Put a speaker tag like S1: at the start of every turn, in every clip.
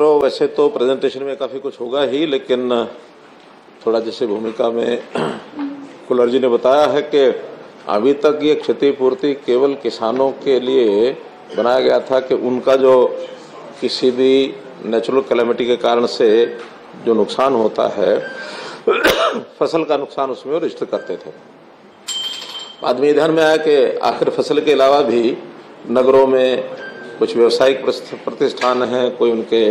S1: मित्रों, वैसे तो प्रेजेंटेशन में काफ़ी कुछ होगा ही, लेकिन थोड़ा जैसे भूमिका में कुलर जी ने बताया है कि अभी तक ये क्षतिपूर्ति केवल किसानों के लिए बनाया गया था कि उनका जो किसी भी नेचुरल कैलेमिटी के कारण से जो नुकसान होता है फसल का नुकसान उसमें वो रजिस्टर करते थे। बाद में ध्यान में आया कि आखिर फसल के अलावा भी नगरों में कुछ व्यावसायिक प्रतिष्ठान हैं, कोई उनके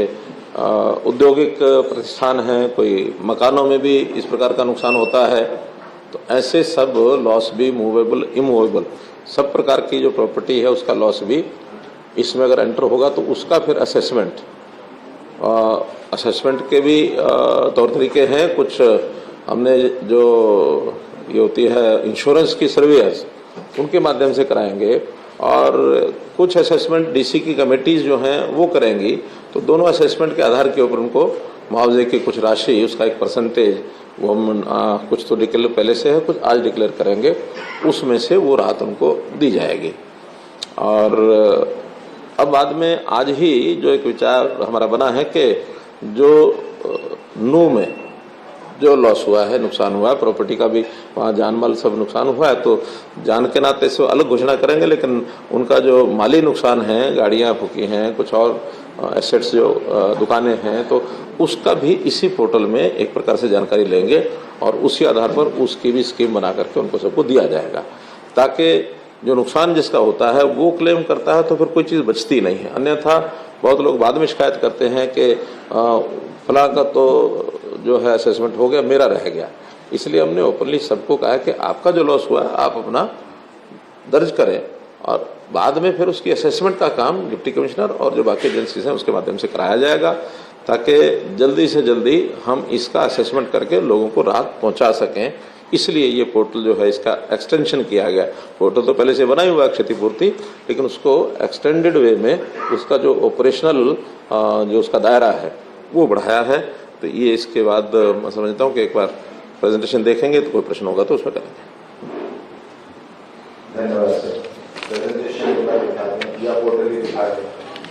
S1: औद्योगिक प्रतिष्ठान हैं, कोई मकानों में भी इस प्रकार का नुकसान होता है। तो ऐसे सब लॉस भी मूवेबल इमूवेबल सब प्रकार की जो प्रॉपर्टी है उसका लॉस भी इसमें अगर एंटर होगा तो उसका फिर असेसमेंट के भी तौर तरीके हैं। कुछ हमने जो ये होती है इंश्योरेंस की सर्विस उनके माध्यम से कराएंगे और कुछ असेसमेंट डीसी की कमेटीज जो हैं वो करेंगी। तो दोनों असेसमेंट के आधार के ऊपर उनको मुआवजे की कुछ राशि, उसका एक परसेंटेज वो हम कुछ तो डिक्लेयर पहले से है, कुछ आज डिक्लेयर करेंगे, उसमें से वो राहत उनको दी जाएगी। और अब बाद में आज ही जो एक विचार हमारा बना है कि जो नू में जो लॉस हुआ है, नुकसान हुआ है, प्रॉपर्टी का भी वहाँ जान माल सब नुकसान हुआ है, तो जान के नाते से अलग घोषणा करेंगे, लेकिन उनका जो माली नुकसान है, गाड़ियाँ फूकी हैं, कुछ और एसेट्स जो दुकानें हैं, तो उसका भी इसी पोर्टल में एक प्रकार से जानकारी लेंगे और उसी आधार पर उसकी भी स्कीम बना करके उनको सबको दिया जाएगा, ताकि जो नुकसान जिसका होता है वो क्लेम करता है तो फिर कोई चीज़ बचती नहीं है। अन्यथा बहुत लोग बाद में शिकायत करते हैं कि फलां का तो जो है असेसमेंट हो गया, मेरा रह गया। इसलिए हमने ओपनली सबको कहा है कि आपका जो लॉस हुआ है आप अपना दर्ज करें और बाद में फिर उसकी असेसमेंट का काम डिप्टी कमिश्नर और जो बाकी एजेंसीज हैं उसके माध्यम से कराया जाएगा, ताकि जल्दी से जल्दी हम इसका असेसमेंट करके लोगों को राहत पहुंचा सकें। इसलिए ये पोर्टल जो है इसका एक्सटेंशन किया गया। पोर्टल तो पहले से बना ही हुआ है क्षतिपूर्ति, लेकिन उसको एक्सटेंडेड वे में उसका जो ऑपरेशनल जो उसका दायरा है वो बढ़ाया है। तो ये इसके बाद मैं समझता हूँ कि एक बार प्रेजेंटेशन देखेंगे तो कोई प्रश्न होगा तो उसमें करेंगे।
S2: धन्यवाद सर। प्रेजेंटेशन के बाद दिखा दें या पोर्टल भी दिखा दें।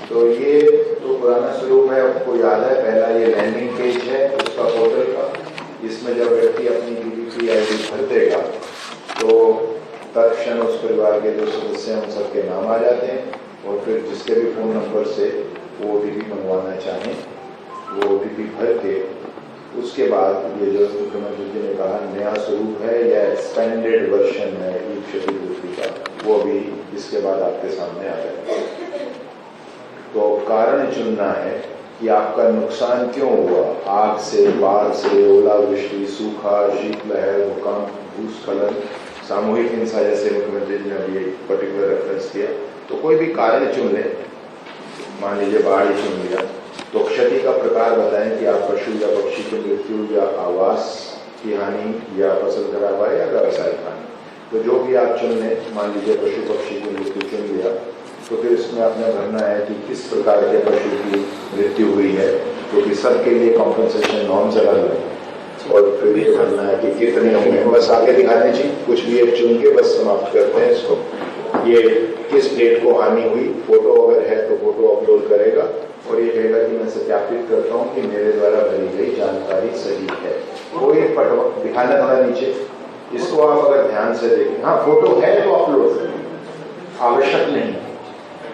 S2: तो ये तो पुराना स्वरूप है, आपको याद है, पहला ये लैंडिंग पेज है उसका पोर्टल का। इसमें जब व्यक्ति अपनी डीबीपी आईडी भर देगा तो तत्क्षण उस परिवार के जो सदस्य हैं उन सबके नाम आ जाते हैं और फिर जिसके भी फोन नंबर से वो ओटीपी मंगवाना चाहें वो ओटीपी भर के उसके बाद ये जो मुख्यमंत्री जी ने कहा नया स्वरूप है या एक्सपेंडेड वर्जन है ई क्षतिपूर्ति का, वो अभी इसके बाद आपके सामने आ जाएगा। तो कारण चुनना है कि आपका नुकसान क्यों हुआ, आग से, बाढ़ से, ओलावृष्टि, सूखा, शीतलहर, भूकंप, भूस्खलन, सामूहिक हिंसा, जैसे मुख्यमंत्री जी ने अभी पर्टिकुलर रेफरेंस किया। तो कोई भी कारण चुन ले, मान लीजिए बाढ़ ही चुन लिया, तो क्षति का प्रकार बताएं कि आप पशु या पक्षी की मृत्यु या आवास की हानि या फसल खराब हुआ या व्यावसायिक हानि। तो जो भी आप चुन लें, मान लीजिए पशु पक्षी की मृत्यु चुन लिया, तो फिर इसमें आपने भरना है कि किस प्रकार के पशु की मृत्यु हुई है, क्योंकि सबके लिए कॉम्पनसेशन नॉर्म्स अलग है। और फिर ये भरना है कि कितने होंगे, बस आगे दिखा दीजिए, कुछ भी एक चुन के बस समाप्त करते हैं इसको। ये किस डेट को हानि हुई, फोटो अगर है तो फोटो अपलोड करेगा और ये कहेगा कि मैं सत्यापित करता हूँ कि मेरे द्वारा भरी गई जानकारी सही है। कोई पटवा दिखाना थोड़ा नीचे, इसको आप अगर ध्यान से देखें, हाँ फोटो है तो अपलोड करें, आवश्यक नहीं।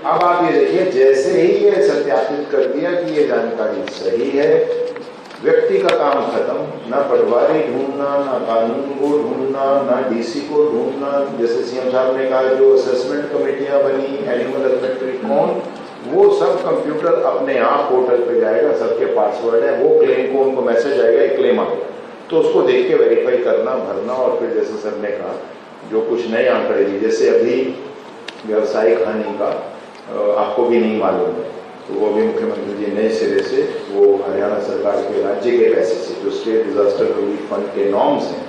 S2: अब आप ये देखिए, जैसे ही ये सत्यापित कर दिया कि ये जानकारी सही है, व्यक्ति का काम खत्म। ना पटवारी ढूंढना, ना कानून को ढूंढना, ना डीसी को ढूंढना। जैसे सीएम साहब ने कहा जो असेसमेंट कमेटियां बनी, एनिमल हस्बेंड्री कौन, वो सब कंप्यूटर अपने आप पोर्टल पे जाएगा, सबके पासवर्ड है, वो क्लेम को उनको मैसेज आएगा एक क्लेम आ गया, तो उसको देख के वेरीफाई करना, भरना। और फिर जैसे सर ने कहा जो कुछ नए आंकड़े दिए, जैसे अभी व्यावसायिक हानि का आपको भी नहीं मालूम है, तो वो भी मुख्यमंत्री जी नए सिरे से वो हरियाणा सरकार के राज्य के पैसे से जो स्टेट डिजास्टर रिलीफ फंड के नॉर्म्स हैं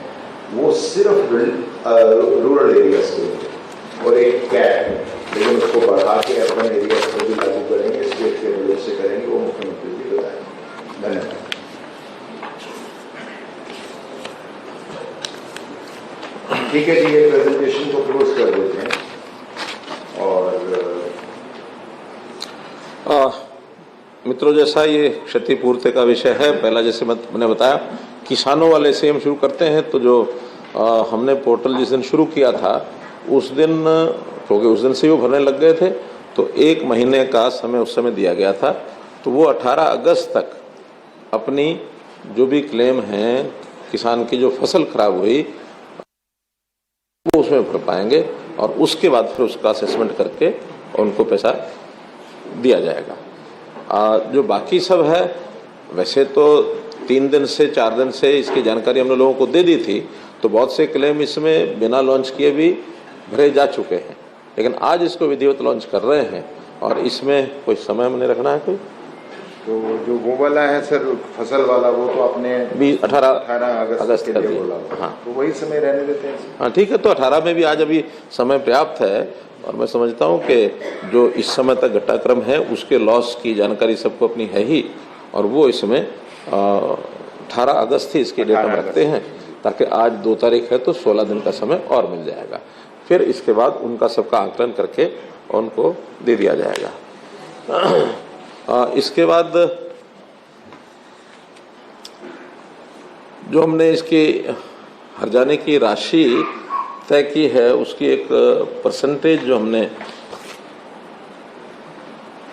S2: वो सिर्फ रूरल एरियाज के लिए और एक कैप है, लेकिन उसको बढ़ा के अर्बन एरियाज पर भी लागू करेंगे, स्टेट के बजट से करेंगे, वो मुख्यमंत्री जी बताएंगे। धन्यवाद। ठीक है जी, ये प्रेजेंटेशन को क्लोज कर देते हैं। और
S1: मित्रों, जैसा ये क्षतिपूर्ति का विषय है, पहला जैसे मैंने बताया किसानों वाले से हम शुरू करते हैं। तो जो हमने पोर्टल जिस दिन शुरू किया था उस दिन, क्योंकि उस दिन से वो भरने लग गए थे, तो 1 महीने का समय उस समय दिया गया था। तो वो 18 अगस्त तक अपनी जो भी क्लेम हैं, किसान की जो फसल खराब हुई वो उसमें भर पाएंगे और उसके बाद फिर उसका असेसमेंट करके उनको पैसा दिया जाएगा। जो बाकी सब है, वैसे तो 3 दिन से 4 दिन से इसकी जानकारी हमने लोगों को दे दी थी, तो बहुत से क्लेम इसमें बिना लॉन्च किए भी भरे जा चुके हैं, लेकिन आज इसको विधिवत लॉन्च कर रहे हैं। और इसमें कोई समय मैंने रखना है कोई,
S2: तो जो वो वाला है सर फसल वाला, वो तो आपने 18 अगस्त के लिए बोला।
S1: हाँ,
S2: तो वही समय रहने देते हैं।
S1: हाँ ठीक है, तो 18 में भी आज अभी समय पर्याप्त है। और मैं समझता हूँ कि जो इस समय तक घटनाक्रम है उसके लॉस की जानकारी सबको अपनी है ही, और वो इसमें 18 अगस्त ही इसके डेट हम रखते हैं, ताकि आज 2 तारीख है तो 16 दिन का समय और मिल जाएगा। फिर इसके बाद उनका सबका आकलन करके उनको दे दिया जाएगा। इसके बाद जो हमने इसकी हर्जाने की राशि तय की है, उसकी एक परसेंटेज जो हमने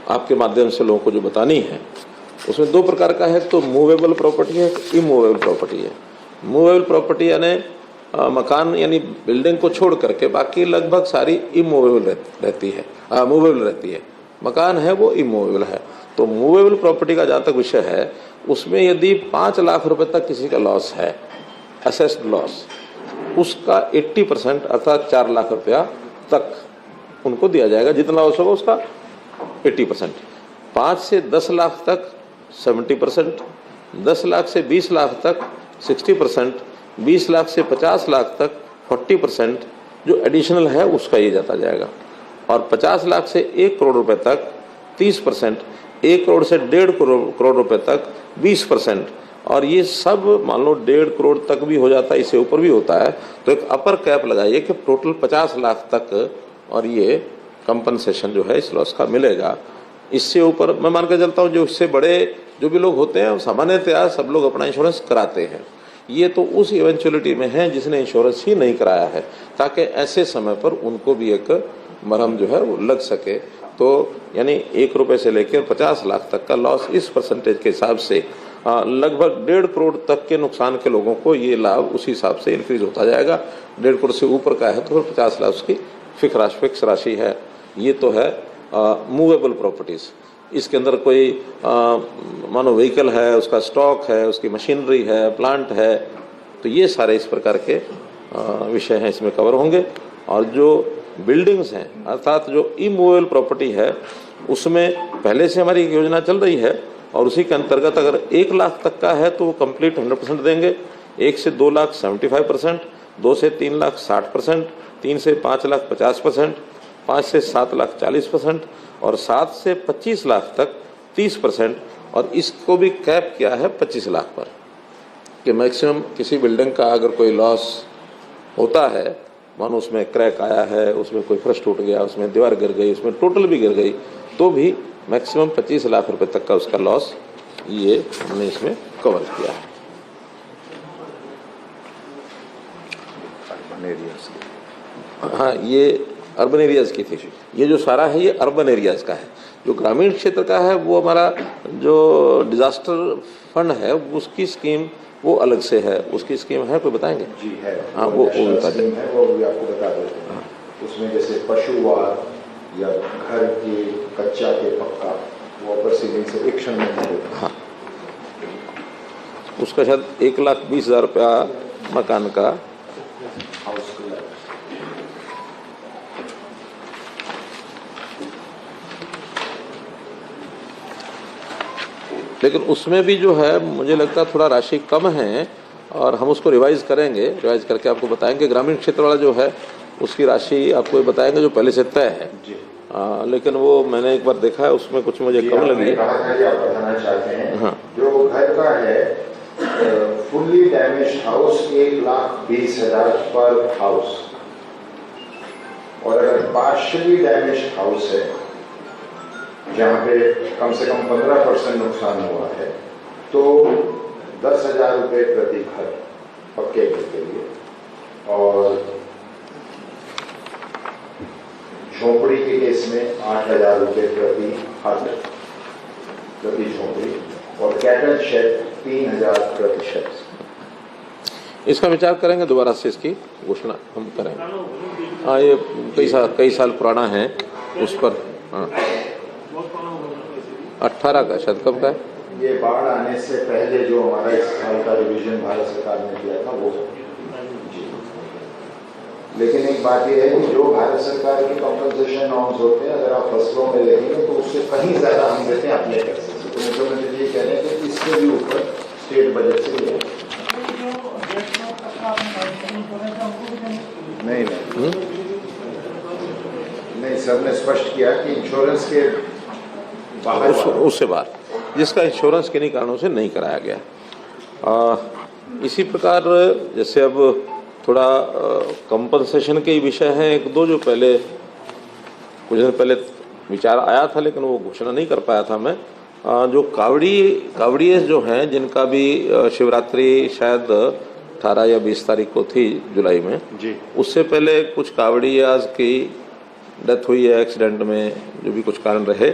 S1: आपके माध्यम से लोगों को जो बतानी है, उसमें 2 प्रकार का है। तो मूवेबल प्रॉपर्टी है, इमूवेबल प्रॉपर्टी है। मूवेबल प्रॉपर्टी यानी मकान यानी बिल्डिंग को छोड़ करके बाकी लगभग सारी इमूवेबल रहती है, मूवेबल रहती है। मकान है वो इमूवेबल है। तो मूवेबल प्रॉपर्टी का जहाँ तक विषय है, उसमें यदि 5 लाख रुपए तक किसी का लॉस है, असेस्ड लॉस, उसका 80% अर्थात 4 लाख रुपया तक उनको दिया जाएगा। जितना लॉस होगा उसका 80%। 5 से 10 लाख तक 70%, 10 लाख से 20 लाख तक 60%, 20 लाख से 50 लाख तक 40%, जो एडिशनल है उसका ये जाता जाएगा। और 50 लाख से 1 करोड़ रुपए तक 30%, 1 करोड़ से 1.5 करोड़ रुपए तक 20%, और ये सब मान लो 1.5 करोड़ तक भी हो जाता है, इससे ऊपर भी होता है, तो एक अपर कैप लगाइए कि टोटल 50 लाख तक और ये कंपनसेशन जो है इस लॉस का मिलेगा। इससे ऊपर मैं मान कर चलता हूँ जो इससे बड़े जो भी लोग होते हैं सामान्यतया सब लोग अपना इंश्योरेंस कराते हैं। ये तो उस इवेंचुअलिटी में है जिसने इंश्योरेंस ही नहीं कराया है, ताकि ऐसे समय पर उनको भी एक मरहम जो है वो लग सके। तो यानी 1 रुपये से लेकर 50 लाख तक का लॉस इस परसेंटेज के हिसाब से लगभग 1.5 करोड़ तक के नुकसान के लोगों को ये लाभ उसी हिसाब से इंक्रीज होता जाएगा। 1.5 करोड़ से ऊपर का है तो फिर 50 लाख उसकी फिक्स राशि है। ये तो है मूवेबल प्रॉपर्टीज़। इसके अंदर कोई मानो व्हीकल है, उसका स्टॉक है, उसकी मशीनरी है, प्लांट है, तो ये सारे इस प्रकार के विषय हैं इसमें कवर होंगे। और जो बिल्डिंग्स हैं अर्थात जो इमूवेबल प्रॉपर्टी है, उसमें पहले से हमारी एक योजना चल रही है और उसी के अंतर्गत अगर 1 लाख तक का है तो वो कंप्लीट 100% देंगे, 1 से 2 लाख 75%, 2 से 3 लाख 60%, 3 से 5 लाख 50%, 5 से 7 लाख 40% और 7 से 25 लाख तक 30%। और इसको भी कैप किया है 25 लाख पर कि मैक्सिमम किसी बिल्डिंग का अगर कोई लॉस होता है, मानो उसमें क्रैक आया है, उसमें कोई फर्श टूट गया, उसमें दीवार गिर गई, उसमें टोटल भी गिर गई, तो भी मैक्सिमम 25 लाख रुपए तक का उसका लॉस ये हमने इसमें कवर किया है। हाँ, ये अर्बन एरियाज की थी। ये जो सारा है ये अर्बन एरियाज का है। जो ग्रामीण क्षेत्र का है वो हमारा जो डिजास्टर फंड है उसकी स्कीम वो अलग से है। उसकी स्कीम है, कोई बताएंगे?
S2: जी है।
S1: हाँ, वो बता दें।
S2: वो भी आपको बता देते हैं। उसमें जैसे पशुवाद या घर के कच्चा के पक्का, वो अपर सीलिंग से एक्शन में है।
S1: हाँ, उसका शायद 1,20,000 रुपया मकान का
S2: हाउस।
S1: लेकिन उसमें भी जो है मुझे लगता है थोड़ा राशि कम है और हम उसको रिवाइज करेंगे, रिवाइज करके आपको बताएंगे। ग्रामीण क्षेत्र वाला जो है उसकी राशि आपको बताएंगे जो पहले से तय है। लेकिन वो मैंने एक बार देखा है, उसमें कुछ मुझे कम लगी।
S2: आप बताना चाहते हैं हाँ। जो घर का है फुल्ली डैमेज हाउस 1,20,000 पर हाउस, और अगर पार्शियली डैमेज हाउस है जहाँ पे कम से कम 15% नुकसान हुआ है, तो 10,000 रुपये प्रति घर पक्के घर के लिए, और झोंपड़ी के केस में 8,000 रुपये प्रति हट प्रति झोंपड़ी, और कैटल शेड 3,000 प्रति शेड।
S1: इसका विचार करेंगे, दोबारा से इसकी घोषणा हम करेंगे। हाँ, ये कई साल पुराना है, उस पर 18 का शायद, कब का है?
S2: ये बाढ़ आने से पहले जो हमारा इस साल का रिवीजन भारत सरकार ने किया था वो। लेकिन एक बात ये है कि जो भारत सरकार की कॉम्पनसेशन नॉर्म्स होते हैं, अगर आप फसलों में देखेंगे तो उससे कहीं ज्यादा हम देते हैं अपने टैक्स से। तो मुख्यमंत्री जी कह रहे हैं कि इससे भी ऊपर स्टेट बजट से ही है। नहीं, सर ने स्पष्ट किया कि इंश्योरेंस के बाहर
S1: उससे बाहर, जिसका इंश्योरेंस किन्हीं कारणों से नहीं कराया गया। इसी प्रकार जैसे अब थोड़ा कंपनसेशन के विषय हैं, एक दो जो पहले कुछ दिन पहले विचार आया था, लेकिन वो घोषणा नहीं कर पाया था मैं। जो कावड़िए जो हैं, जिनका भी शिवरात्रि शायद 18 या 20 तारीख को थी जुलाई में जी, उससे पहले कुछ कावड़ियाज की डेथ हुई है एक्सीडेंट में, जो भी कुछ कारण रहे।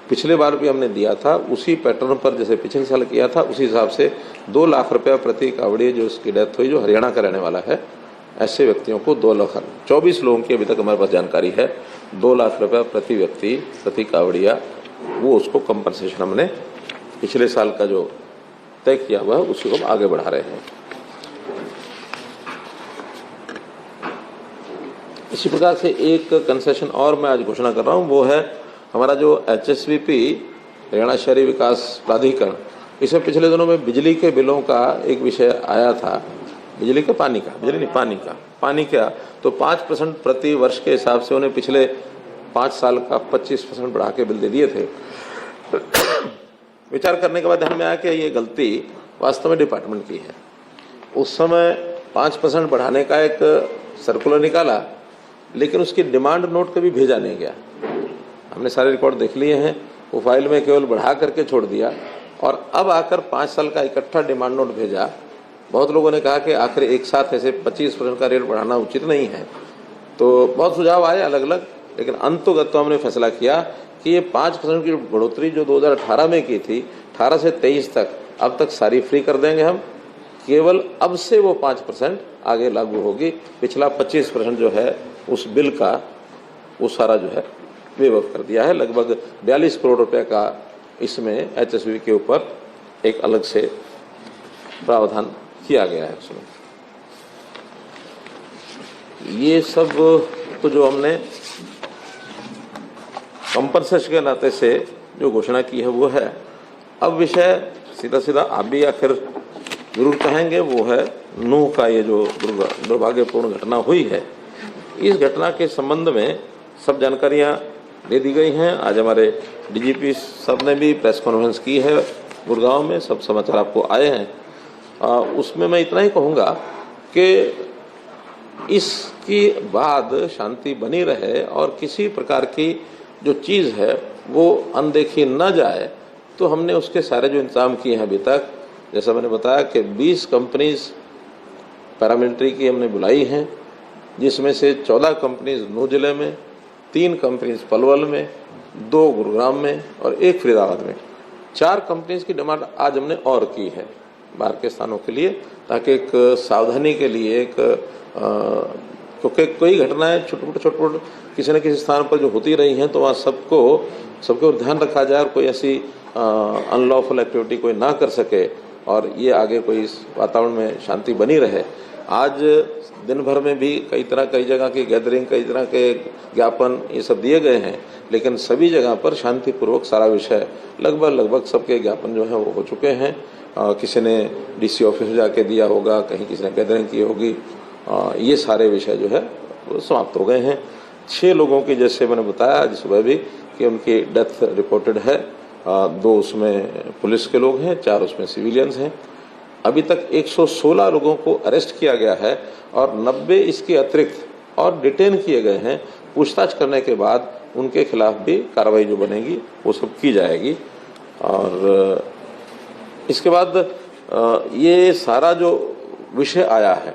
S1: पिछले बार भी हमने दिया था उसी पैटर्न पर, जैसे पिछले साल किया था उसी हिसाब से 2 लाख रुपया प्रति कावड़िए जो उसकी डेथ हुई, जो हरियाणा का रहने वाला है, ऐसे व्यक्तियों को 2 लाख 24 लोगों की अभी तक हमारे पास जानकारी है, 2 लाख रुपया प्रति व्यक्ति प्रति कावड़िया, वो उसको कंपनसेशन हमने पिछले साल का जो तय किया हुआ है उसी को आगे बढ़ा रहे हैं। इसी प्रकार से एक कंसेशन और मैं आज घोषणा कर रहा हूँ, वो है हमारा जो HSVP हरियाणा शहरी विकास प्राधिकरण, इसमें पिछले दिनों में बिजली के बिलों का एक विषय आया था, बिजली का पानी का, तो 5% प्रति वर्ष के हिसाब से उन्हें पिछले 5 साल का 25% बढ़ा के बिल दे दिए थे। विचार करने के बाद ध्यान में आया कि ये गलती वास्तव में डिपार्टमेंट की है। उस समय 5% बढ़ाने का एक सर्कुलर निकाला, लेकिन उसकी डिमांड नोट कभी भेजा नहीं गया। हमने सारे रिकॉर्ड देख लिए हैं, वो फाइल में केवल बढ़ा करके छोड़ दिया, और अब आकर 5 साल का इकट्ठा डिमांड नोट भेजा। बहुत लोगों ने कहा कि आखिर एक साथ ऐसे 25% का रेट बढ़ाना उचित नहीं है, तो बहुत सुझाव आए अलग अलग, लेकिन अंततोगत तो हमने फैसला किया कि ये 5% की बढ़ोतरी जो 2018 में की थी, 18 से 23 तक, अब तक सारी फ्री कर देंगे हम। केवल अब से वो 5% आगे लागू होगी, पिछला 25% जो है उस बिल का वो सारा जो है वेव ऑफ कर दिया है। लगभग 42 करोड़ रुपए का इसमें HSVP के ऊपर एक अलग से प्रावधान किया गया है उसमें। ये सब तो जो हमने कंपनसेशन के नाते से जो घोषणा की है वो है। अब विषय सीधा आप भी आखिर जरूर कहेंगे, वो है नूह का ये जो दुर्भाग्यपूर्ण घटना हुई है। इस घटना के संबंध में सब जानकारियां दे दी गई हैं। आज हमारे DGP साहब ने भी प्रेस कॉन्फ्रेंस की है गुड़गांव में, सब समाचार आपको आए हैं। उसमें मैं इतना ही कहूँगा कि इसके बाद शांति बनी रहे और किसी प्रकार की जो चीज़ है वो अनदेखी न जाए, तो हमने उसके सारे जो इंतजाम किए हैं अभी तक, जैसा मैंने बताया कि 20 कंपनीज पैरामिलिट्री की हमने बुलाई हैं, जिसमें से 14 कंपनीज नूह जिले में, 3 कंपनीज पलवल में, 2 गुरुग्राम में और 1 फरीदाबाद में। 4 कंपनीज की डिमांड आज हमने और की है बाहर के स्थानों के लिए, ताकि एक सावधानी के लिए क्योंकि कोई घटनाएं छोटे किसी न किसी स्थान पर जो होती रही हैं, तो वहाँ सबको ध्यान रखा जाए और कोई ऐसी अनलॉफुल एक्टिविटी कोई ना कर सके, और ये आगे कोई इस वातावरण में शांति बनी रहे। आज दिन भर में भी कई जगह की गैदरिंग, कई तरह के ज्ञापन ये सब दिए गए हैं, लेकिन सभी जगह पर शांतिपूर्वक सारा विषय लगभग सबके ज्ञापन जो है वो हो चुके हैं। किसी ने DC ऑफिस में जाके दिया होगा, कहीं किसी ने गैदरिंग की होगी, ये सारे विषय जो है वो समाप्त हो गए हैं। 6 लोगों की, जैसे मैंने बताया आज सुबह भी, कि उनकी डेथ रिपोर्टेड है। 2 उसमें पुलिस के लोग हैं, 4 उसमें सिविलियंस हैं। अभी तक 116 लोगों को अरेस्ट किया गया है और 90 इसके अतिरिक्त और डिटेन किए गए हैं। पूछताछ करने के बाद उनके खिलाफ भी कार्रवाई जो बनेगी वो सब की जाएगी। और इसके बाद ये सारा जो विषय आया है,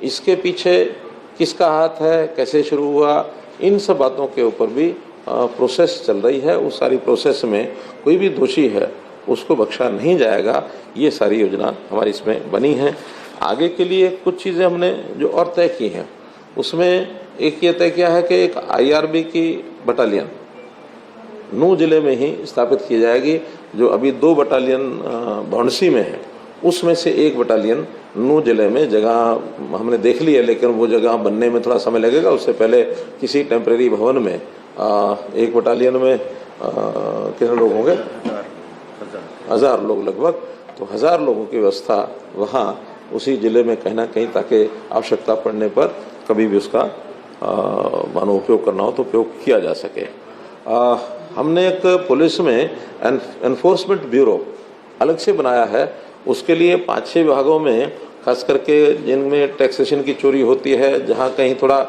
S1: इसके पीछे किसका हाथ है, कैसे शुरू हुआ, इन सब बातों के ऊपर भी प्रोसेस चल रही है। उस सारी प्रोसेस में कोई भी दोषी है उसको बख्शा नहीं जाएगा। ये सारी योजना हमारी इसमें बनी है। आगे के लिए कुछ चीज़ें हमने जो और तय की हैं, उसमें एक ये तय किया है कि एक IRB की बटालियन नूह जिले में ही स्थापित की जाएगी। जो अभी 2 बटालियन भौंडसी में है, उसमें से एक बटालियन नूह जिले में जगह हमने देख ली है, लेकिन वो जगह बनने में थोड़ा समय लगेगा। उससे पहले किसी टेम्परेरी भवन में एक बटालियन में कितने लोग होंगे, 1000 लोग लगभग। तो 1000 लोगों की व्यवस्था वहाँ उसी जिले में कहीं ना कहीं, ताकि आवश्यकता पड़ने पर कभी भी उसका मानो उपयोग करना हो तो उपयोग किया जा सके। हमने एक पुलिस में एनफोर्समेंट ब्यूरो अलग से बनाया है। उसके लिए 5-6 विभागों में, खास करके जिनमें टैक्सेशन की चोरी होती है, जहाँ कहीं थोड़ा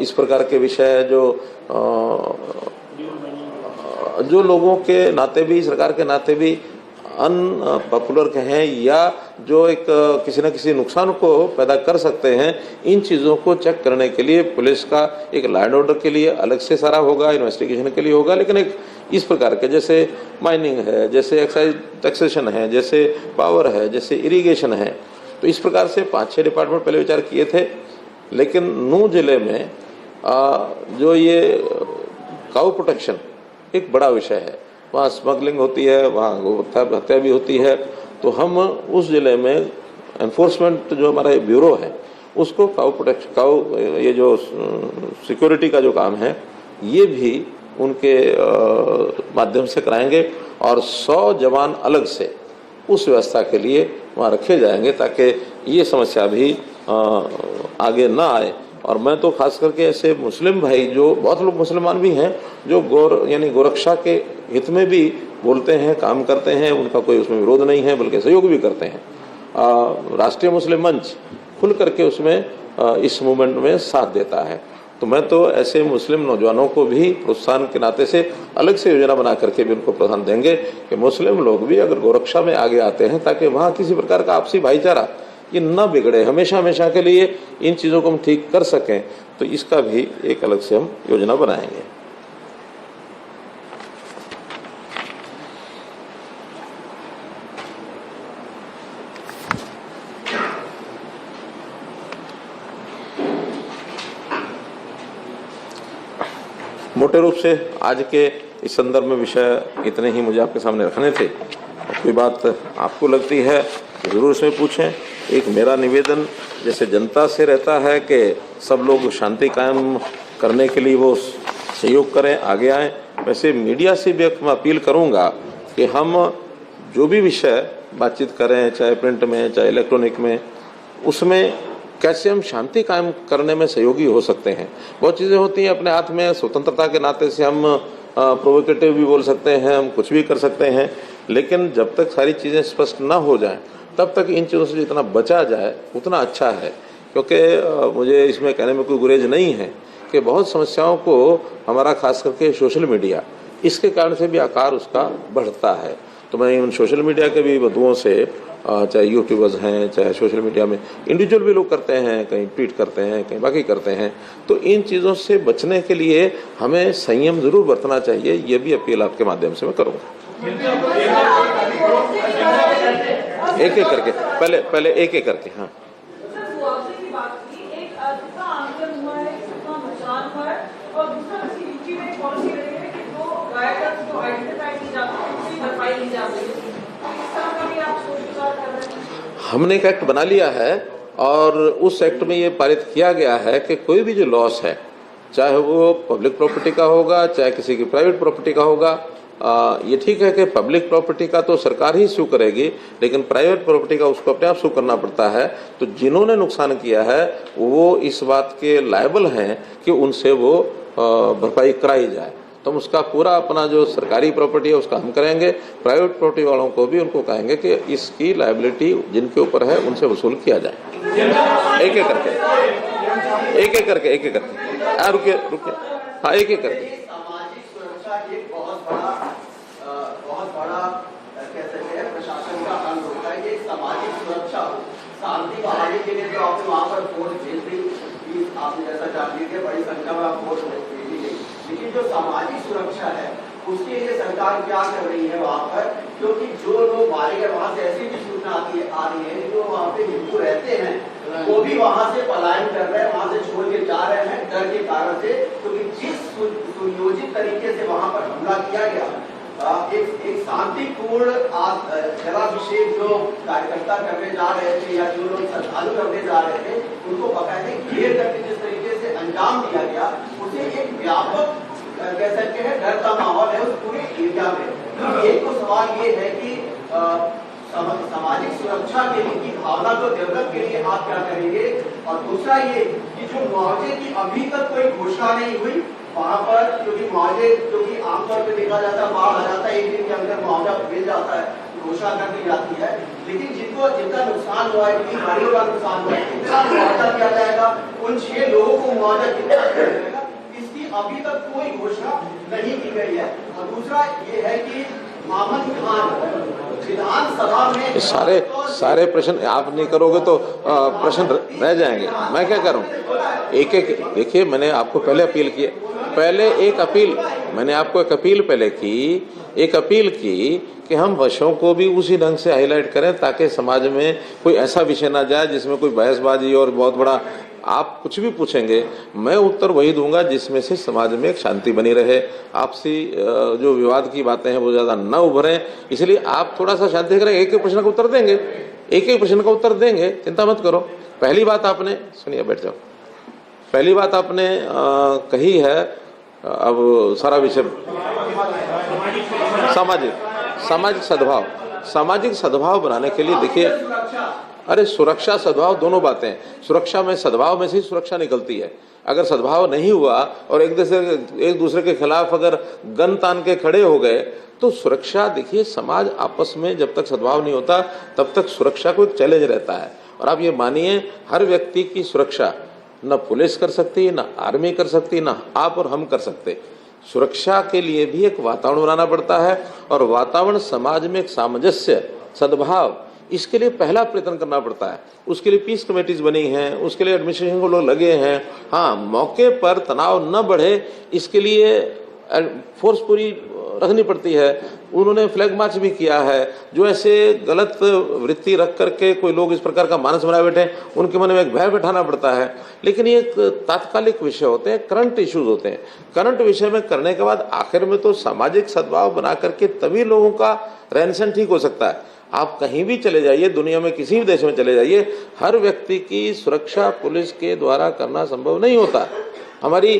S1: इस प्रकार के विषय जो लोगों के नाते भी, सरकार के नाते भी अनपॉपुलर कहें, या जो एक किसी न किसी नुकसान को पैदा कर सकते हैं, इन चीज़ों को चेक करने के लिए पुलिस का एक लॉ एंड ऑर्डर के लिए अलग से सारा होगा, इन्वेस्टिगेशन के लिए होगा। लेकिन एक इस प्रकार के, जैसे माइनिंग है, जैसे एक्साइज टैक्सेशन है, जैसे पावर है, जैसे इरिगेशन है, तो इस प्रकार से 5-6 डिपार्टमेंट पहले विचार किए थे। लेकिन नूह जिले में जो ये काऊ प्रोटेक्शन एक बड़ा विषय है, वहाँ स्मगलिंग होती है, वहाँ गौ हत्या भी होती है। तो हम उस जिले में एनफोर्समेंट जो हमारा ब्यूरो है, उसको काऊ ये जो सिक्योरिटी का जो काम है, ये भी उनके माध्यम से कराएंगे। और 100 जवान अलग से उस व्यवस्था के लिए वहाँ रखे जाएंगे, ताकि ये समस्या भी आगे ना आए। और मैं तो खास करके ऐसे मुस्लिम भाई, जो बहुत लोग मुसलमान भी हैं, जो गोरक्षा के हित में भी बोलते हैं, काम करते हैं, उनका कोई उसमें विरोध नहीं है, बल्कि सहयोग भी करते हैं। राष्ट्रीय मुस्लिम मंच खुल करके उसमें इस मूवमेंट में साथ देता है। तो मैं तो ऐसे मुस्लिम नौजवानों को भी प्रोत्साहन के नाते से अलग से योजना बना करके भी उनको प्रोत्साहन देंगे कि मुस्लिम लोग भी अगर गोरक्षा में आगे आते हैं, ताकि वहाँ किसी प्रकार का आपसी भाईचारा ये न बिगड़े, हमेशा के लिए इन चीज़ों को हम ठीक कर सकें। तो इसका भी एक अलग से हम योजना बनाएंगे। मोटे रूप से आज के इस संदर्भ में विषय इतने ही मुझे आपके सामने रखने थे। कोई बात आपको लगती है ज़रूर इसमें पूछें। एक मेरा निवेदन जैसे जनता से रहता है कि सब लोग शांति कायम करने के लिए वो सहयोग करें, आगे आएँ, वैसे मीडिया से भी मैं अपील करूँगा कि हम जो भी विषय बातचीत करें, चाहे प्रिंट में चाहे इलेक्ट्रॉनिक में, उसमें कैसे हम शांति कायम करने में सहयोगी हो सकते हैं। बहुत चीज़ें होती हैं अपने हाथ में, स्वतंत्रता के नाते से हम प्रोवोकेटिव भी बोल सकते हैं, हम कुछ भी कर सकते हैं, लेकिन जब तक सारी चीज़ें स्पष्ट ना हो जाएं, तब तक इन चीज़ों से जितना बचा जाए उतना अच्छा है। क्योंकि मुझे इसमें कहने में कोई गुरेज नहीं है कि बहुत समस्याओं को हमारा खास करके सोशल मीडिया, इसके कारण से भी आकार उसका बढ़ता है। तो मैं उन सोशल मीडिया के भी बंधुओं से, चाहे यूट्यूबर्स हैं, चाहे सोशल मीडिया में इंडिविजुअल भी लोग करते हैं, कहीं ट्वीट करते हैं, कहीं बाकी करते हैं, तो इन चीज़ों से बचने के लिए हमें संयम ज़रूर बरतना चाहिए। ये भी अपील आपके माध्यम से मैं करूँगा। एक एक करके, पहले एक एक करके। हाँ, हमने एक एक्ट बना लिया है और उस एक्ट में ये पारित किया गया है कि कोई भी जो लॉस है, चाहे वो पब्लिक प्रॉपर्टी का होगा, चाहे किसी की प्राइवेट प्रॉपर्टी का होगा, ये ठीक है कि पब्लिक प्रॉपर्टी का तो सरकार ही सू करेगी, लेकिन प्राइवेट प्रॉपर्टी का उसको अपने आप सू करना पड़ता है। तो जिन्होंने नुकसान किया है वो इस बात के लायबल हैं कि उनसे वो भरपाई कराई जाए। तो हम उसका पूरा अपना जो सरकारी प्रॉपर्टी है उसका हम करेंगे, प्राइवेट प्रॉपर्टी वालों को भी उनको कहेंगे कि इसकी लायबिलिटी जिनके ऊपर है उनसे वसूल किया जाए। एक एक करके, एक एक करके, एक एक करके। रुकिए, हाँ, एक एक करके।
S3: के लिए तो आपने वहाँ पर फोर्स भेज दी, आपने जैसा जान लीजिए बड़ी संख्या में आप फोर्स भेजी गई, लेकिन जो सामाजिक सुरक्षा है उसके लिए सरकार क्या कर रही है वहाँ पर? क्योंकि जो लोग मारे गए वहाँ से ऐसी भी सूचना आ रही है जो वहाँ पे हिंदू रहते हैं वो भी वहाँ से पलायन कर रहे हैं, वहाँ से छोड़ के जा रहे हैं डर के कारण से, क्योंकि जिस सुनियोजित तरीके से वहाँ पर हमला किया गया, एक शांतिपूर्ण जलाभिषेक जो कार्यकर्ता करने जा रहे थे या जो लोग श्रद्धालु करने जा रहे थे उनको बकायदे घेर करके जिस तरीके से अंजाम दिया गया, उसे एक व्यापक कह सकते हैं डर का माहौल है उस पूरे एरिया में। एक तो सवाल ये है कि सामाजिक सुरक्षा के लिए की भावना को डेवलप के लिए आप क्या करेंगे, और दूसरा ये कि जो मुआवजे की अभी तक कोई घोषणा नहीं हुई वहाँ पर, क्योंकि मुआवजे क्योंकि आमतौर पर देखा जाता है बाढ़ आ जाता है, एक दिन के अंदर मुआवजा मिल जाता है, घोषणा कर दी जाती है, लेकिन जिनका नुकसान हुआ है, जितनी गाड़ियों का नुकसान हुआ है, कितना मुआवजा दिया जाएगा, उन 6 लोगों को मुआवजा कितना दिया जाएगा, इसकी अभी तक कोई घोषणा नहीं की गई है। और दूसरा ये है कि मामन खान विधानसभा में
S1: सारे प्रश्न आप नहीं करोगे तो प्रश्न रह जाएंगे। मैं क्या करूं? एक देखिए, मैंने आपको पहले अपील की, मैंने आपको एक अपील पहले की, एक अपील की कि हम विषयों को भी उसी ढंग से हाईलाइट करें ताकि समाज में कोई ऐसा विषय ना जाए जिसमें कोई बहसबाजी और बहुत बड़ा, आप कुछ भी पूछेंगे मैं उत्तर वही दूंगा जिसमें से समाज में एक शांति बनी रहे, आपसी जो विवाद की बातें हैं वो ज्यादा न उभरें। इसलिए आप थोड़ा सा शांति करें, एक एक प्रश्न का उत्तर देंगे, एक प्रश्न का उत्तर देंगे, चिंता मत करो। पहली बात आपने सुनिए, बैठ जाओ। पहली बात आपने कही है, अब सारा विषय सामाजिक सद्भाव बनाने के लिए देखिए, अरे सुरक्षा सद्भाव दोनों बातें हैं। सुरक्षा में सद्भाव में से ही सुरक्षा निकलती है। अगर सद्भाव नहीं हुआ और एक दूसरे के खिलाफ अगर गन तान के खड़े हो गए तो सुरक्षा, देखिए समाज आपस में जब तक सद्भाव नहीं होता तब तक सुरक्षा को एक चैलेंज रहता है। और आप ये मानिए, हर व्यक्ति की सुरक्षा न पुलिस कर सकती, न आर्मी कर सकती, न आप और हम कर सकते। सुरक्षा के लिए भी एक वातावरण बनाना पड़ता है, और वातावरण समाज में एक सामंजस्य, सद्भाव, इसके लिए पहला प्रयत्न करना पड़ता है। उसके लिए पीस कमेटीज बनी हैं, उसके लिए एडमिनिस्ट्रेशन को लोग लगे हैं। हाँ, मौके पर तनाव न बढ़े इसके लिए फोर्स पूरी रखनी पड़ती है। उन्होंने फ्लैग मार्च भी किया है। जो ऐसे गलत वृत्ति रख करके कोई लोग इस प्रकार का मानस बनाए बैठे, उनके मन में एक भय बैठाना पड़ता है। लेकिन ये तात्कालिक विषय होते हैं, करंट इश्यूज होते हैं। करंट विषय में करने के बाद आखिर में तो सामाजिक सद्भाव बना करके तभी लोगों का रहन सहन ठीक हो सकता है। आप कहीं भी चले जाइए, दुनिया में किसी भी देश में चले जाइए, हर व्यक्ति की सुरक्षा पुलिस के द्वारा करना संभव नहीं होता। हमारी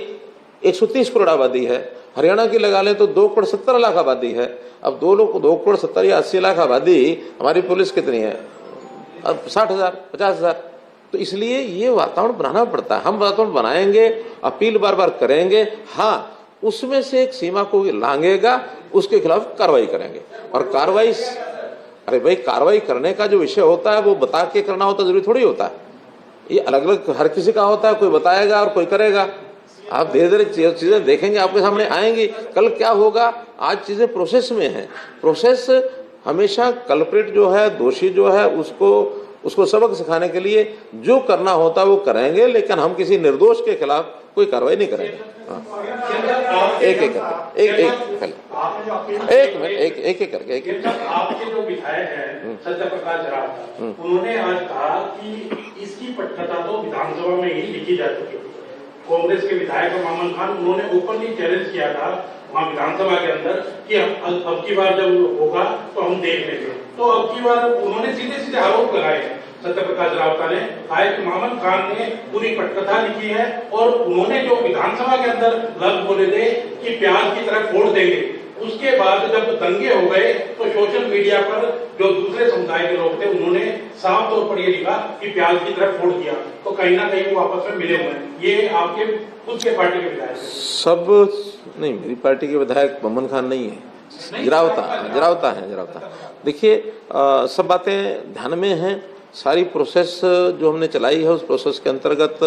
S1: 130 करोड़ आबादी है, हरियाणा की लगा लें तो 2 करोड़ 70 लाख आबादी है। अब 2 करोड़ 70 या 80 लाख आबादी, हमारी पुलिस कितनी है? अब 60,000 50,000। तो इसलिए ये वातावरण बनाना पड़ता है। हम वातावरण बनाएंगे, अपील बार बार करेंगे, हाँ उसमें से एक सीमा को लांघेगा, उसके खिलाफ कार्रवाई करेंगे। और कार्रवाई, अरे भाई, कार्रवाई करने का जो विषय होता है वो बता के करना होता, जरूरी थोड़ी होता है। ये अलग अलग हर किसी का होता है, कोई बताएगा और कोई करेगा। आप धीरे धीरे चीजें देखेंगे, आपके सामने आएंगी। कल क्या होगा, आज चीजें प्रोसेस में है। प्रोसेस हमेशा कल्प्रिट जो है, दोषी जो है, उसको सबक सिखाने के लिए जो करना होता है वो करेंगे, लेकिन हम किसी निर्दोष के खिलाफ कोई कार्रवाई नहीं करेंगे। एक मिनट,
S4: आपके जो विधायक हैं सत्य प्रकाश राव, उन्होंने आज कहा कि इसकी पटकथा तो विधानसभा में ही लिखी जा चुकी थी। कांग्रेस के विधायक मामन खान, उन्होंने ओपनली चैलेंज किया था वहाँ विधानसभा के अंदर कि हम अब की बार जब होगा तो हम देख लेंगे। तो अब की बार उन्होंने सीधे सीधे आरोप लगाए सत्य प्रकाश रावता ने, कहा कि मामन खान ने पूरी पटकथा लिखी है और उन्होंने जो विधानसभा के अंदर लफ्ज बोले थे कि प्याज की तरह फोड़ देंगे, उसके बाद जब दंगे हो गए तो सोशल मीडिया पर जो दूसरे समुदाय के लोग थे उन्होंने साफ तौर पर ये लिखा कि प्याज की तरह फोड़ दिया। तो कहीं ना कहीं वो आपस में मिले हुए हैं। ये आपके खुद के पार्टी के विधायक
S1: सब नहीं, मेरी पार्टी के विधायक मामन खान नहीं है, जरावता है। देखिए, सब बातें ध्यान में हैं। सारी प्रोसेस जो हमने चलाई है उस प्रोसेस के अंतर्गत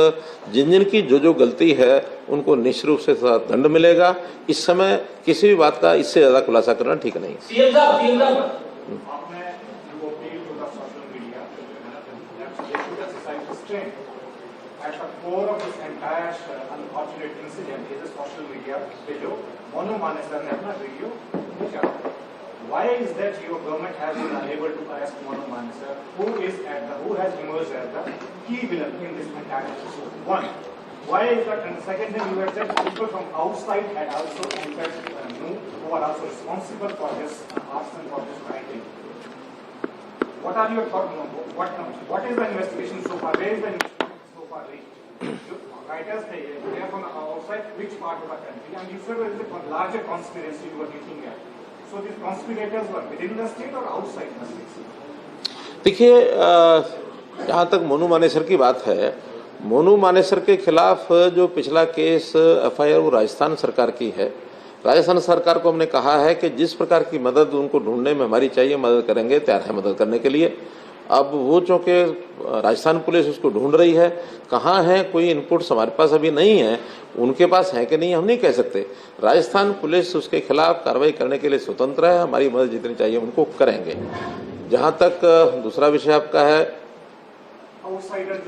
S1: जिन की जो गलती है उनको निश्चित रूप से दंड मिलेगा। इस समय किसी भी बात का इससे ज्यादा खुलासा करना ठीक नहीं है।
S5: restraint. At the core of this entire unfortunate incident is a social media video. Monu Manesar ने अपना वीडियो भेजा. Why is that your government has been unable to arrest Monu Manesar, who has emerged as the key villain in this entire episode? One, why is that? And the second thing, you have said people from outside had also entered, who are also responsible for this arson, for this writing. What are your thoughts? What is the investigation so far? Where is the investigation so far reached? Writers, they are from outside which part of the country? And you said there is a larger conspiracy you were looking at. So these conspirators were within the state or outside the state?
S1: देखिए, जहाँ तक मोनू मानेसर की बात है, मोनू मानेसर के खिलाफ जो पिछला केस एफआईआर वो राजस्थान सरकार की है। राजस्थान सरकार को हमने कहा है कि जिस प्रकार की मदद उनको ढूंढने में हमारी चाहिए, मदद करेंगे, तैयार है मदद करने के लिए। अब वो चूंकि राजस्थान पुलिस उसको ढूंढ रही है, कहाँ है, कोई इनपुट्स हमारे पास अभी नहीं है, उनके पास है कि नहीं हम नहीं कह सकते। राजस्थान पुलिस उसके खिलाफ कार्रवाई करने के लिए स्वतंत्र है, हमारी मदद जितनी चाहिए उनको करेंगे। जहाँ तक दूसरा विषय आपका है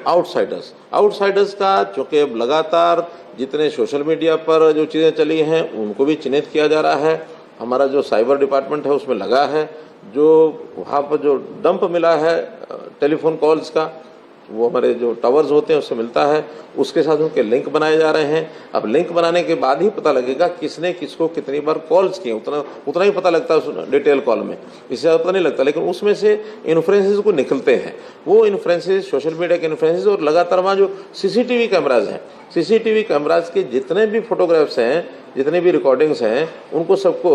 S1: आउटसाइडर्स का, चूंकि अब लगातार जितने सोशल मीडिया पर जो चीज़ें चली हैं उनको भी चिन्हित किया जा रहा है। हमारा जो साइबर डिपार्टमेंट है उसमें लगा है, जो वहाँ पर जो डंप मिला है टेलीफोन कॉल्स का, वो हमारे जो टावर्स होते हैं उससे मिलता है, उसके साथ उनके लिंक बनाए जा रहे हैं। अब लिंक बनाने के बाद ही पता लगेगा किसने किसको कितनी बार कॉल्स किए, उतना ही पता लगता है उस डिटेल कॉल में, इससे ज़्यादा पता नहीं लगता। लेकिन उसमें से इन्फ्लुएंसेस को निकलते हैं, वो इन्फ्लुएंसेस सोशल मीडिया के इन्फ्लुएंसेस, और लगातार वहाँ जो सीसीटीवी कैमराज हैं, सीसीटीवी कैमराज के जितने भी फोटोग्राफ्स हैं, जितने भी रिकॉर्डिंग्स हैं, उनको सबको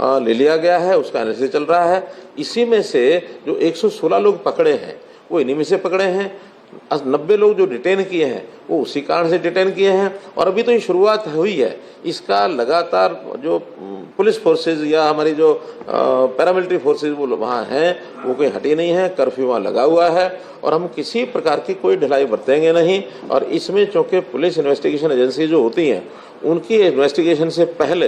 S1: ले लिया गया है, उसका एनालिसिस चल रहा है। इसी में से जो 116 लोग पकड़े हैं वो इन्हीं में से पकड़े हैं। 90 लोग जो डिटेन किए हैं वो उसी कारण से डिटेन किए हैं। और अभी तो ये शुरुआत हुई है, इसका लगातार जो पुलिस फोर्सेज या हमारी जो पैरामिलिट्री फोर्सेज वो वहाँ हैं वो कोई हटी नहीं है, कर्फ्यू वहाँ लगा हुआ है, और हम किसी प्रकार की कोई ढिलाई बरतेंगे नहीं। और इसमें चूँकि पुलिस इन्वेस्टिगेशन एजेंसी जो होती हैं उनकी इन्वेस्टिगेशन से पहले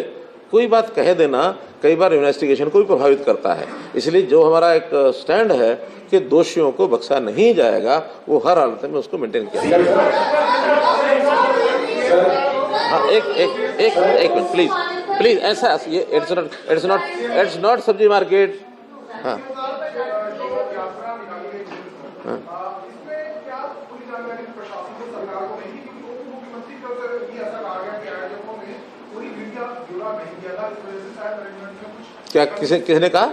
S1: कोई बात कह देना कई बार इन्वेस्टिगेशन को भी प्रभावित करता है। इसलिए जो हमारा एक स्टैंड है कि दोषियों को बख्शा नहीं जाएगा, वो हर हालत में उसको मेंटेन किया जाएगा। एक मिनट प्लीज ऐसा ये इट्स नॉट सब्जी मार्केट। हाँ क्या किसने कहा?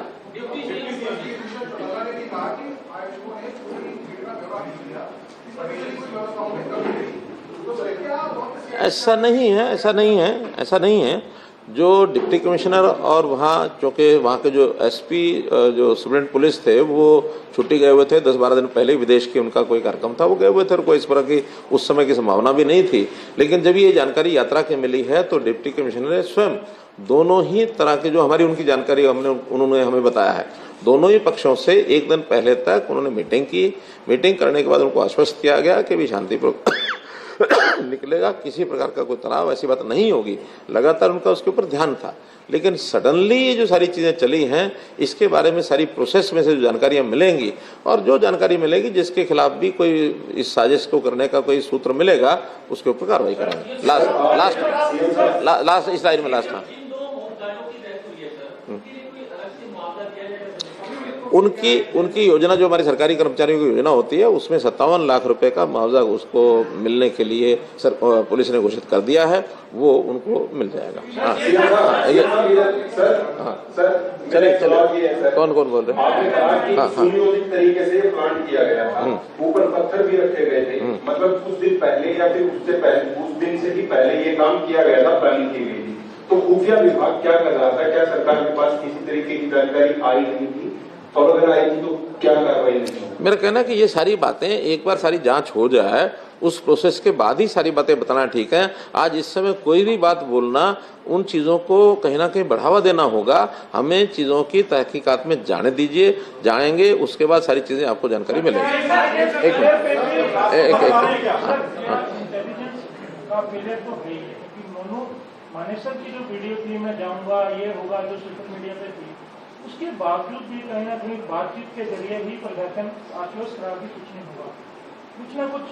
S1: ऐसा नहीं है। जो डिप्टी कमिश्नर और वहाँ चूँकि वहाँ के जो एसपी जो सुप्रीटेंडेंट पुलिस थे वो छुट्टी गए हुए थे, 10-12 दिन पहले विदेश के उनका कोई कार्यक्रम था, वो गए हुए थे और कोई इस तरह की उस समय की संभावना भी नहीं थी। लेकिन जब ये जानकारी यात्रा की मिली है तो डिप्टी कमिश्नर ने स्वयं दोनों ही तरह की जो हमारी उनकी जानकारी उन्होंने हमें बताया है, दोनों ही पक्षों से एक दिन पहले तक उन्होंने मीटिंग की। मीटिंग करने के बाद उनको आश्वस्त किया गया कि भी शांतिपूर्वक निकलेगा, किसी प्रकार का कोई तनाव ऐसी बात नहीं होगी। लगातार उनका उसके ऊपर ध्यान था। लेकिन सडनली ये जो सारी चीज़ें चली हैं, इसके बारे में सारी प्रोसेस में से जो जानकारियाँ मिलेंगी और जो जानकारी मिलेगी जिसके खिलाफ भी कोई इस साजिश को करने का कोई सूत्र मिलेगा उसके ऊपर कार्रवाई करेंगे। लास्ट इस लाइन में लास्ट। हाँ, उनकी योजना जो हमारी सरकारी कर्मचारियों की योजना होती है उसमें 57 लाख रुपए का मुआवजा उसको मिलने के लिए पुलिस ने घोषित कर दिया है, वो उनको मिल जाएगा। चलिए कौन बोल रहे हैं?
S6: आपने कहा कि सुनियोजित तरीके से प्लान किया गया था, ऊपर पत्थर भी रखे गए थे, मतलब कुछ दिन पहले या फिर उससे पहले उस दिन से ही पहले ये काम किया गया था, प्लानिंग की गई थी। तो खुफिया विभाग क्या कर रहा था? क्या सरकार के पास किसी तरीके की जानकारी आई नहीं थी? और अगर आई थी तो क्या कार्रवाई नहीं?
S1: मेरा कहना है कि ये सारी बातें एक बार सारी जांच हो जाए, उस प्रोसेस के बाद ही सारी बातें बताना ठीक है। आज इस समय कोई भी बात बोलना, उन चीज़ों को कहीं ना कहीं बढ़ावा देना होगा। हमें चीज़ों की तहकीकात में जाने दीजिए, जाएंगे उसके बाद सारी चीज़ें आपको जानकारी मिलेगी। एक
S5: मानेसर की जो वीडियो थी, मैं जाऊंगा ये होगा, जो सोशल मीडिया पे थी, उसके बावजूद भी कहीं ना कहीं बातचीत के जरिए ही प्रदर्शन आश्वस्त रहा कि कुछ नहीं हुआ। कुछ ना कुछ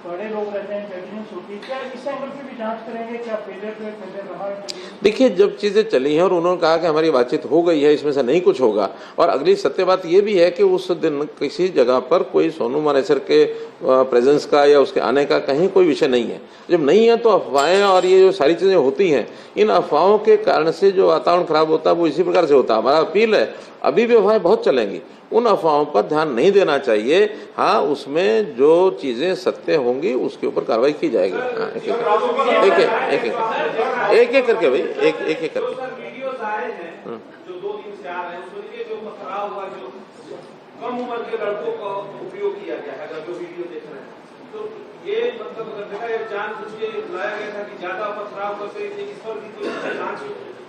S5: बड़े लोग रहते हैं, इंटेलिजेंस होती है, क्या इस एंगल से भी जांच करेंगे, क्या फेलियर रहा है?
S1: देखिए, जब चीजें चली हैं और उन्होंने कहा कि हमारी बातचीत हो गई है, इसमें से नहीं कुछ होगा, और अगली सत्य बात यह भी है कि उस दिन किसी जगह पर कोई सोनू मानेसर के प्रेजेंस का या उसके आने का कहीं कोई विषय नहीं है। जब नहीं है तो अफवाहें और ये जो सारी चीजें होती हैं, इन अफवाहों के कारण से जो वातावरण खराब होता है वो इसी प्रकार से होता है। हमारा अपील है, अभी भी अफवाहें बहुत चलेंगी, उन अफवाहों पर ध्यान नहीं देना चाहिए। हाँ, उसमें जो चीजें सत्य होंगी उसके ऊपर कार्रवाई की जाएगी। हाँ, एक करके भाई, एक करके।
S7: वीडियोस आए हैं जो 2 दिन से आ रहे हैं, उसमें जो पथराव हुआ, जो कम उम्र के लड़कों का उपयोग किया गया है, अगर जो वीडियो देख रहे हैं तो ये मतलब अगर देखा जाए जानबूझ के लाया गया था कि ज्यादा पथराव करते, इस पर भी कोई जांच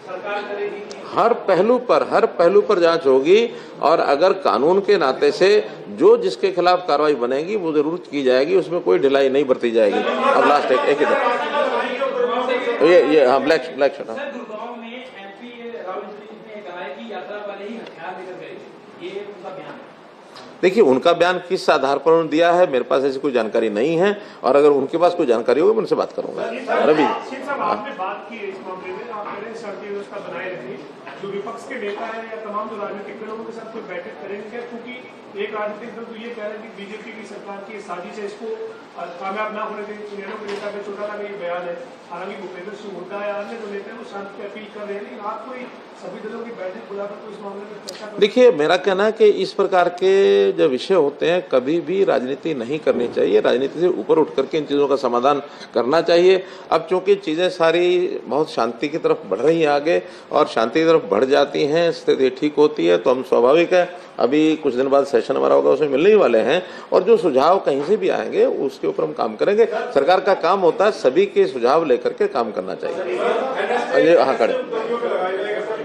S7: सरकार करेगी?
S1: हर पहलू पर जांच होगी, और अगर कानून के नाते से जो जिसके खिलाफ कार्रवाई बनेगी वो जरूर की जाएगी, उसमें कोई ढिलाई नहीं बरती जाएगी। अब लास्ट एक ये हाँ, ब्लैक शर्ट।
S7: गुड़गांव में एमपी राहुल ने कहा है कि यात्रा वाले ही हथियार लेकर गए, ये उनका बयान है।
S1: देखिए, उनका बयान किस आधार पर उन्होंने दिया है, मेरे पास ऐसी कोई जानकारी नहीं है, और अगर उनके पास कोई जानकारी होगी मैं उनसे बात करूंगा। रवि,
S5: आपने बात की है इस मामले में, आप कह रहे हैं शांति व्यवस्था बनाए रखी, जो विपक्ष के नेता है या तमाम जो राजनीतिक दलों के साथ कोई बैठक करेंगे क्या? क्योंकि एक राजनीतिक दल तो ये कह रहे हैं कि बीजेपी की सरकार की साजिश है, इसको कामयाब ना होने देंगे। इनेलो के नेता का चौटाला का ये बयान है, हालांकि भूपेंद्र सिंह हुड्डा या अन्य जो नेता है वो शांति की अपील कर रहे हैं, लेकिन आप कोई सभी दलों की बैठक बुलाकर तो इस मामले में चर्चा करें?
S1: देखिए, मेरा कहना है कि इस प्रकार के जो विषय होते हैं कभी भी राजनीति नहीं करनी चाहिए, राजनीति से ऊपर उठ करके इन चीज़ों का समाधान करना चाहिए। अब चूंकि चीज़ें सारी बहुत शांति की तरफ बढ़ रही हैं आगे, और शांति की तरफ बढ़ जाती हैं, स्थिति ठीक होती है, तो हम स्वाभाविक है अभी कुछ दिन बाद सेशन हमारा होगा, उसमें मिलने ही वाले हैं, और जो सुझाव कहीं से भी आएंगे उसके ऊपर हम काम करेंगे। सरकार का काम होता है सभी के सुझाव लेकर के काम करना चाहिए। हाँ, खड़े।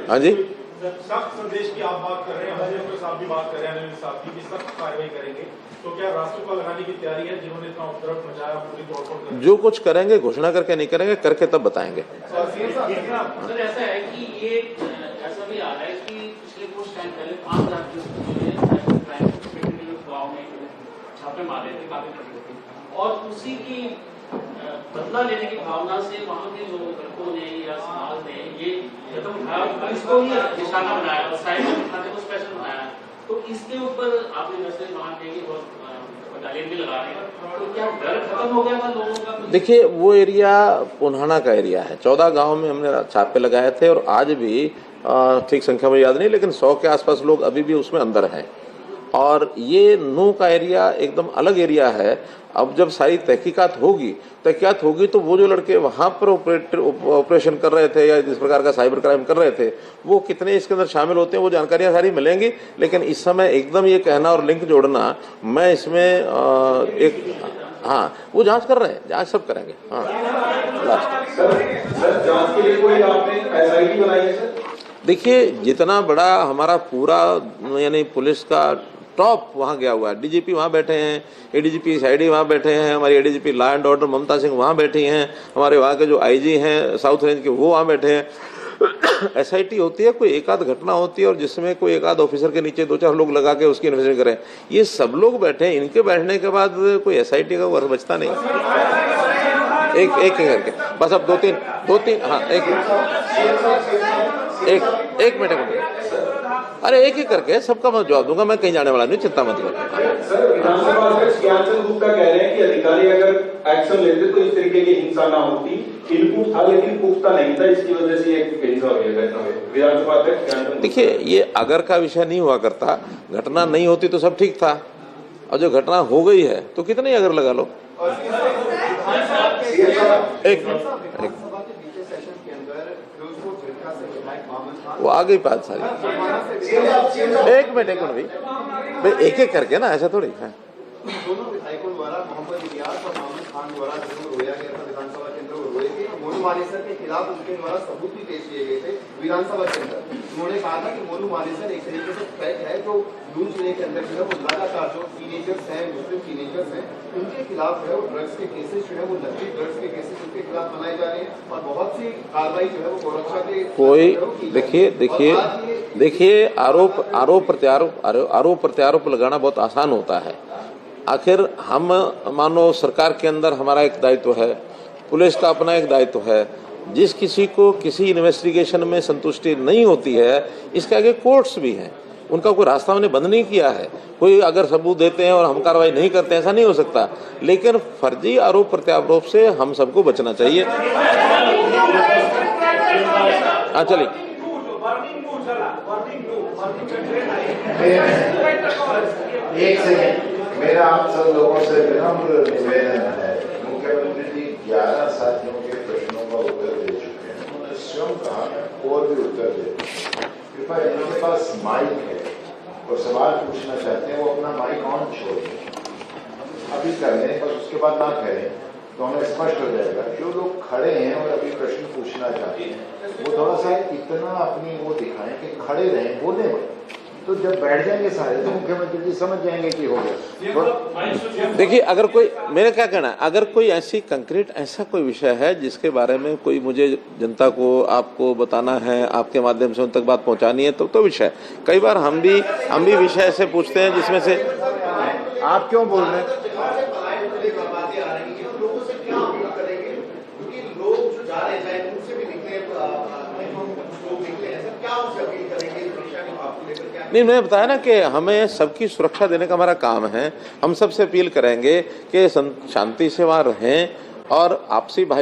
S1: हाँ जी,
S6: सख्त संदेश की आप बात कर रहे हैं, हजरत साहब भी बात कर रहे हैं, अनिल साहब की भी सख्त कार्रवाई करेंगे, तो क्या राष्ट्र को लगाने की तैयारी है? जिन्होंने इतना उपद्रव मचाया पूरी तौर पर
S1: जो कुछ करेंगे घोषणा करके नहीं करेंगे, करके तब बताएंगे।
S7: सर, ऐसा है कि ये ऐसा भी आ रहा है कि पिछले कुछ टाइम पहले 5 लाख गाँव में छापे मारे थे काफी, और उसी की बदला लेने की भावना से वहाँ के जो लड़कों ने या समाज ने ये कदम उठाया, पुलिस को ही निशाना बनाया और साइबर थाने को स्पेशल बनाया। तो इसके ऊपर आपने वैसे वहाँ के बटालियन भी लगा रहे हैं, तो क्या डर खत्म हो गया था लोगों का?
S1: देखिए, वो एरिया पुन्हाना का एरिया है, 14 गांव में हमने छापे लगाए थे, और आज भी ठीक संख्या में याद नहीं, लेकिन 100 के आसपास लोग अभी भी उसमें अंदर हैं। और ये नू का एरिया एकदम अलग एरिया है। अब जब सारी तहकीकात होगी तो वो जो लड़के वहां पर ऑपरेशन कर रहे थे या इस प्रकार का साइबर क्राइम कर रहे थे, वो कितने इसके अंदर शामिल होते हैं, वो जानकारियां सारी मिलेंगी। लेकिन इस समय एकदम ये कहना और लिंक जोड़ना, मैं इसमें हाँ, वो जांच कर रहे हैं, जांच सब करेंगे। हाँ, लास्ट
S6: सर, जांच के लिए कोई आपने एसआईटी बनाई है सर?
S1: देखिए, जितना बड़ा हमारा पूरा यानी पुलिस का टॉप वहाँ गया हुआ है, डीजीपी वहाँ बैठे हैं, एडीजीपी सीआईडी वहाँ बैठे हैं, हमारी एडीजीपी लॉ एंड ऑर्डर ममता सिंह वहाँ बैठी हैं, हमारे वहाँ के जो आईजी हैं साउथ रेंज के वो वहाँ बैठे हैं। एसआईटी होती है, कोई एक आध घटना होती है और जिसमें कोई एक आध ऑफिसर के नीचे 2-4 लोग लगा के उसकी इन्वेस्टिगेशन करें, ये सब लोग बैठे हैं। इनके बैठने के बाद कोई एसआईटी का वर्क बचता नहीं। एक करके बस, अब 2-3 हाँ, एक मिनट, अरे एक करके सबका मैं जवाब दूंगा, मैं कहीं जाने वाला नहीं, चिंता मत करो।
S6: सर, विधानसभा अध्यक्ष ज्ञानचंद गुप्ता कह रहे हैं कि अधिकारी अगर एक्शन लेते तो इस तरीके की हिंसा ना होती। इनपुट था लेकिन पुख्ता नहीं था, इसकी वजह से एक हिंसा हुई है घटना में। विधानसभा अध्यक्ष ज्ञानचंद, देखिए,
S1: ये अगर का विषय नहीं हुआ करता, घटना नहीं होती तो सब ठीक था, और जो घटना हो गई है तो कितने अगर लगा लो। एक वो आ गई बात सारी। एक मिनट भाई, एक करके ना, ऐसा थोड़ी है।
S2: दोनों विधायकों द्वारा मोहम्मद इलियास और मोहम्मद खान द्वारा जो रोया गया था विधानसभा के अंदर, वो रोए थे। मोनू मानेसर के खिलाफ उनके द्वारा सबूत भी पेश किए गए थे विधानसभा के अंदर। उन्होंने कहा था कि मोनू मानेसर एक तरीके से थ्रेट है, जो नून जिले के अंदर जो है वो लगातार जो टीनेजर्स हैं, मुस्लिम टीनेजर्स हैं, उनके खिलाफ जो है वो ड्रग्स के केसेस जो है वो नकली ड्रग्स के केसेस उनके खिलाफ बनाए जा रहे हैं, और बहुत सी कार्रवाई जो है वो गोरक्षा के
S1: कोई देखिए आरोप प्रत्यारोप लगाना बहुत आसान होता है। आखिर हम मानो सरकार के अंदर हमारा एक दायित्व है, पुलिस का अपना एक दायित्व है। जिस किसी को किसी इन्वेस्टिगेशन में संतुष्टि नहीं होती है, इसके आगे कोर्ट्स भी हैं, उनका कोई रास्ता हमने बंद नहीं किया है। कोई अगर सबूत देते हैं और हम कार्रवाई नहीं करते हैं, ऐसा नहीं हो सकता। लेकिन फर्जी आरोप प्रत्यारोप से हम सबको बचना चाहिए। हाँ चलिए,
S2: एक सेकंड, मेरा आप सब लोगों से विनम्र निवेदन है। मुख्यमंत्री जी 11 साथियों के प्रश्नों का उत्तर दे चुके हैं, उन्होंने स्वयं कहा और भी उत्तर दे। कृपया इनके पास माइक है और सवाल पूछना चाहते हैं, वो अपना माइक ऑन छोड़ें, अभी कर लें, बस उसके बाद ना करें तो हमें स्पष्ट हो जाएगा। जो लोग खड़े हैं और अभी प्रश्न पूछना चाहते हैं वो थोड़ा सा इतना अपनी वो दिखाएं कि खड़े रहें, बोले मत। तो जब बैठ जाएंगे सारे तो मुख्यमंत्री जी समझ जाएंगे कि हो गया।
S1: देखिए, अगर कोई, मेरा क्या कहना है, अगर कोई ऐसी कंक्रीट ऐसा कोई विषय है जिसके बारे में कोई मुझे जनता को आपको बताना है, आपके माध्यम से उन तक बात पहुंचानी है, तो विषय। कई बार हम भी विषय ऐसे पूछते हैं जिसमें से
S2: आप क्यों बोल रहे हैं?
S1: नहीं, मैंने बताया ना कि हमें सबकी सुरक्षा देने का हमारा काम है। हम सबसे अपील करेंगे कि शांति से वहाँ रहें और आपसी भाई